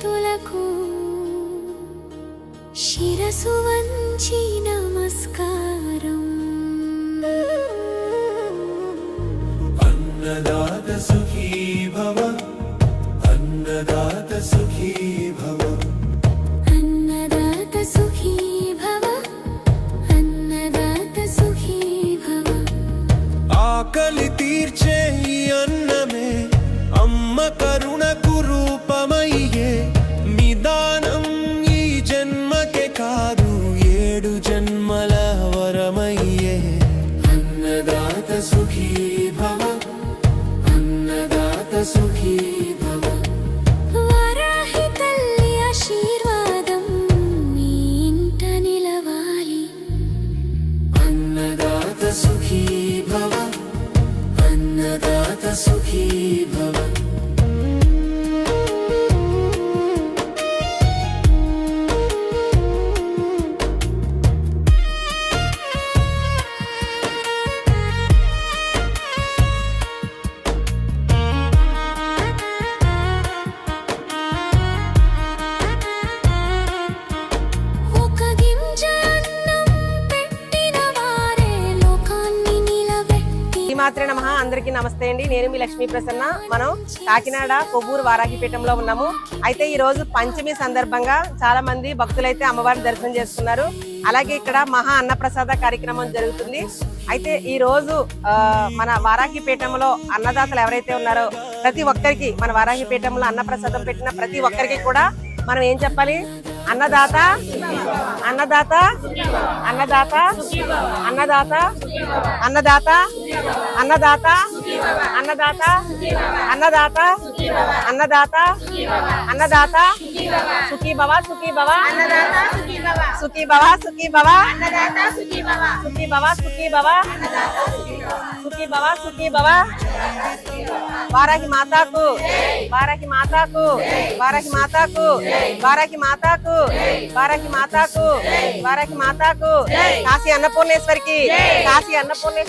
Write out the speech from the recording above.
చేతులకు శిరసు వంచి నమస్కారం. అన్నదాత సుఖీ భవ, అన్నదాత సుఖీ భవ, అన్నదాత సుఖీ భవ, అన్నదాత సుఖీ భవ. ఆకలి తీర్చే ఈ అన్నమే అమ్మ కరుణకు రూపమయ్యే నిదానం. ఈ జన్మకే కాదు 7 జన్మల వరమయ్యే. అన్నదాత సుఖీ భవ, అన్నదాత సుఖీ భవ. వారాహి తల్లి ఆశీర్వాదం మీ ఇంట నిలవాలి. అన్నదాత సుఖీ భవ, అన్నదాత సుఖీ భవ. ఒక గింజ అన్నం పెట్టిన వారే లోకాన్ని నిలబెట్టి. ఈ మాత్రే నమః. అందరికీ నమస్తే అండి. నేను మీ లక్ష్మీ ప్రసన్న. మనం కాకినాడ కొవ్వూరు వారాహిపీఠంలో ఉన్నాము. అయితే ఈ రోజు పంచమి సందర్భంగా చాలా మంది భక్తులైతే అమ్మవారిని దర్శనం చేసుకున్నారు. అలాగే ఇక్కడ మహా అన్నప్రసాద కార్యక్రమం జరుగుతుంది. అయితే ఈ రోజు మన వారాహిపీఠంలో అన్నదాతలు ఎవరైతే ఉన్నారో ప్రతి ఒక్కరికి, మన వారాహిపీఠంలో అన్నప్రసాదం పెట్టిన ప్రతి ఒక్కరికి కూడా మనం ఏం చెప్పాలి? అన్నదాత అన్నదాత అన్నదాత అన్నదాత అన్నదాత అన్నదాత అన్నదాత అన్నదాత అన్నదాత అన్నదాత సుఖీ భవ, సుఖీ భవ, సుఖీ భవ, సుఖీ భవ, సుఖీ భవ, సుఖీ భవ, సుఖీ భవ, సుఖీ భవ. వారాహి మాతాకు, వారాహి మాతాకు, వారాహి మాతాకు, వారాహి మాతాకు, వారాహి మాతాకు, వారాహి మాతాకు. కాశీ అన్నపూర్ణేశ్వరికి, కాశీ అన్నపూర్ణేశ్వరి.